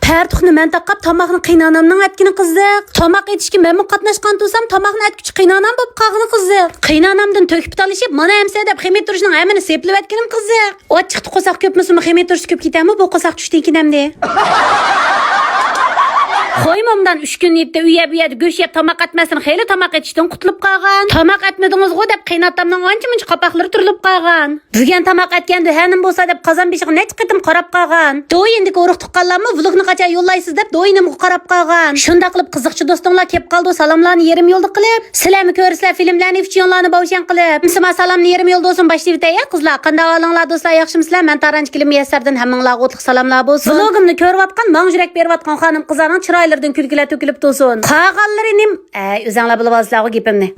Fartuqni men taqab tomoqni qiynanamning atgini qiziq. Tomoq etishga men qatnashgan tursam tomoqni atguchi qiynanam bo'lib qolgani qiziq. Qiynanamdan to'kib talishib mana hamsa deb ximit turishning hammani seplib atganim qiziq. Ochiqdi qo'saq ko'pmisimi ximit turish ko'p ketami bu qo'saq tushdan kinamdi. Qo'ymamdan 3 kun yetdi uyab go'sh yeb tomoq atmasdan xeyli tomoq etishdan qutulib qolgan. Tomoq atmadingiz-ku deb qiynatamning ancha-muncha qapoqlari turilib qolgan. Bugun tomoq atganda hanim bo'lsa deb qozon beshig'i necha qitim qarab qolgan. Do'yindagi urug' tuqqanlarmi vlogni qachon yo'llaysiz deb do'yinimga qarab qolgan. Shunda qilib qiziqchi do'stinglar kelib qoldi, salomlarni yarim yo'lda qilib, sizlarni ko'rsizlar filmlarni ifchiyonlarni bovshan qilib. Sizlar salomni yarim yo'lda olsun boshlaydi ya qizlar. Qanday olinglar do'stlar, yaxshimisizlar? Men Taranch Kilim Yassardan hammanglarga o'tliq salomlar bo'lsin. Vlogimni ko'rayotgan, menga yurak berayotgan xonim qizlarning chiroylardan kulgilar to'kilib to'sin. Qolganlarim, o'zinglar bilib olsizlar gapimni.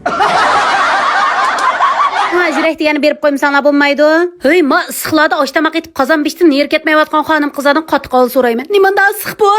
Ha, yurak degani berib qo'ymsanglar bo'lmaydi. Hey, men issiqlarda oshtamoq etib qozon bishdim, yer ketmayotgan xonim qizlardan qattiq so'rayman. Nimanda issiq bu?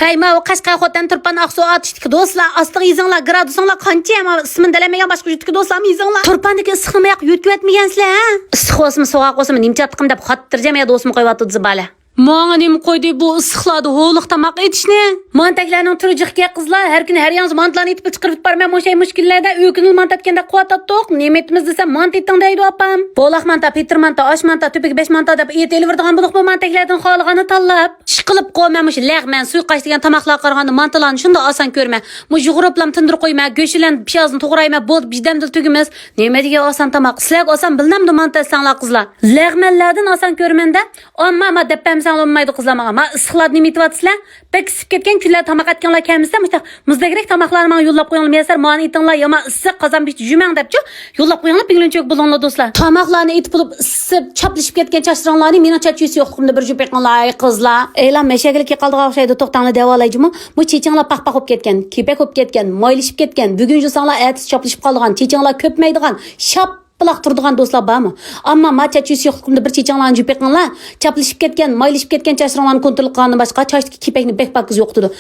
Hey, ma Qashqar xotan turpan Aqsu atishdik do'stlar, ostiga yezinglar, gradusinglar qancha, ama ismini bilamagan boshqa yurtga do'stlarmi yezinglar. Turpandagi issiqni yoq yutib yotmagansiz-a? Issiq bo'lsin, sovuq bo'lsin, nimchatqim deb xotirjam ya do'stim qo'yibdi zibala. Menga nima qo'ydi bu issiqlarda ho'liq tomoq etishni? Mantaklarning turjiqga qizlar har kuni har yangi mantlarni etib chiqarib bermay o'shay mushkullarda uykunil mantatganda quvvatatoq. Nemetimiz desa mantetdan deydi opam. Bolax manta, Peter manta, osh manta, tupik 5 manta deb etelverdigan buduq bu mantaklardan xolig'ini tanlab. Chiqilib qo'ymamush lag'man, suyqash degan tomoqlar qaraganda mantalarni shunda oson ko'rma. Bu yug'uriblam tindirib qo'yma, go'shilan piyozni to'g'rayma, bo'lib bijdamdil tugimiz. Nima degan oson tomoq? Sizlar oson bilnamdi mantasanglar qizlar. Lag'manlardan oson ko'rmanda, amma debam olmaydi qizlar menga. Men issiqlar nima aytyapsizlar? Bekisib ketgan kunlar tomoq atganlar kelmasa, muzdagirek tomoqlarni menga yo'llab qo'yinglar. Meni aytinglar, yo men issiq qozon bish jumang debchi, yo'llab qo'yinglar, pinglinchoq bo'linglar do'stlar. Tomoqlarni etib bo'lib isib, chaplashib ketgan chashronlarni meni chachisi yo'qligimda bir jup yiqinglar, ay qizlar. E'lon mashagilga qoldiga o'xshaydi, to'xtanglar davolayjimi? Bu chechinglar paqpaq bo'lib ketgan, kepak bo'lib ketgan, moylishib ketgan. Bugun jusanglar atis chaplashib qolgan, chechinglar ko'pmaydigan, shap Bilaq turdigan do'stlar bormi? Ammo machachisi yo'qligimda bir chechanglarni jupeqinglar, chaplashib ketgan, maylishib ketgan chashronlarni kontrol qilgandan boshqa chashdagi kepakni bekpakiz yo'qdi.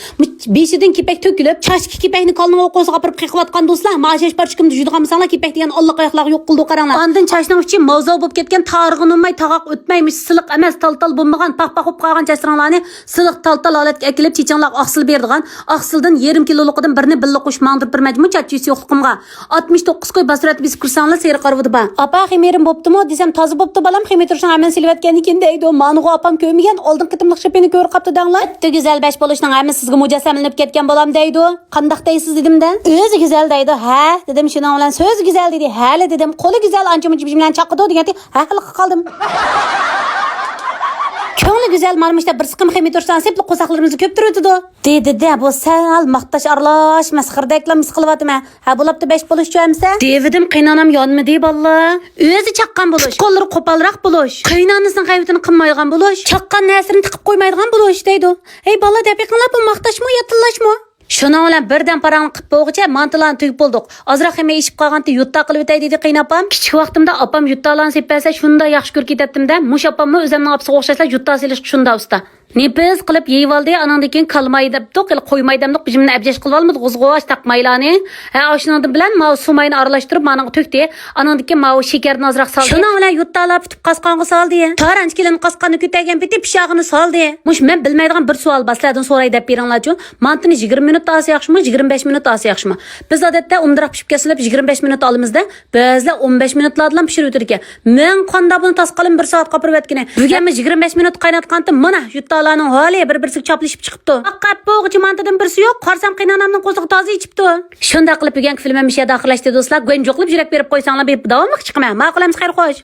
Beshidan kepak to'kilib, chashdagi kepakni qalin o'qo'siga olib qiqiyotgan do'stlar, mashash parchikimni juydiganmisanlar, kepak degan Alloh oyoqlari yo'q qildi qaranglar. Ondan chashning uchi mavzu bo'lib ketgan, tarig'ini unmay, taqoq o'tmaymish, siliq emas, tal bo'lmagan, paqpaq bo'lib qolgan chashronlarni siliq tal holatga kelib chechanglar oqsil berdigan, oqsildan 1/2 kiloliqdan birini billa qo'shib mangdirib bir majmu chachisi yo'qligimga 69 qo'y basurat biz kursanglar seri qarib Apa ximirim bo'ptimi desam toza bo'pti balam ximir turishni aman silvatgan ekan deydi. Menga opam ko'migan oldin qitimliq shipini ko'rib qapti danglar. Bitta go'zal bash bo'lishning hamma sizga mujassamlanib ketgan bolam deydi. Qandaq deysiz dedimda. O'zi go'zal deydi. Ha, dedim shuning bilan so'z go'zal dedi. Hali dedim qo'li go'zal ancha-muncha bilan chaqidi deganda ha qilib qoldim. Ko'ngli go'zal marmishda bir siqim ximir tursan sepli qo'saqlarimizni ko'p turadi dedi-da bu sal maqtash aralash masxirdaklar mis qilyaptimi? Ha bo'libdi 5 bo'lish jo'amsa? Devidim qiynanam yonmidi balla. O'zi chaqqan bo'lish, qo'llari qo'palroq bo'lish, qiynanisining qaytini qilmaydigan bo'lish, chaqqan narsini tiqib qo'ymaydigan bo'lish deydi. Ey balla deb yiqinlab bu maqtashmi, yatillashmi? Shuna bilan birdan parangni qilib bo'g'icha mantilarni tugib bo'ldik. Ozroq yema ishib qolganda yutta qilib o'tay dedi qiynapam. Kichik vaqtimda opam yuttalarni sepasa shunda yaxshi ko'rib ketatdim-da. Mush opamni o'zimning opasiga o'xshashlar yutta selish shunda usta. Nepiz qilib yeyib oldi, anandan keyin qalmay debdi, qo'ymaydimdi, bijimni abjash qilib olmadi, g'uzg'osh taqmaylarni. Ha, oshnandim bilan mav sumayni aralashtirib menga to'kdi. Anandan keyin mav shakarni ozroq soldi. Shuna bilan yuttalar bitib qasqonga soldi. Taranch Kilim qasqonni ko'tagan bitib pishog'ini soldi. Mush men bilmaydigan bir savol baslardan so'ray deb beringlar-chi. Mantini 20 minut olsa yaxshimi, 25 minut olsa yaxshimi? Biz odatda umdiroq pishib kesilib 25 minut olamizda, ba'zida 15 minutlar bilan pishirib o'tir ekan. Men qanda buni tasqalim 1 soat qopirib yotgan. Bugunmi 25 minut qaynatgandim, mana yuttalarning holi bir-birsiga chaplashib chiqibdi. Faqat bo'g'ichi mantadan birsi yo'q, qarsam qiynanamning qo'ziga toza ichibdi. Shunda qilib bugungi filmimiz yaxshi oxirlashdi do'stlar. Go'njoqlib yurak berib qo'ysanglar, davom chiqaman. Ma'qulamiz, xayr xo'sh.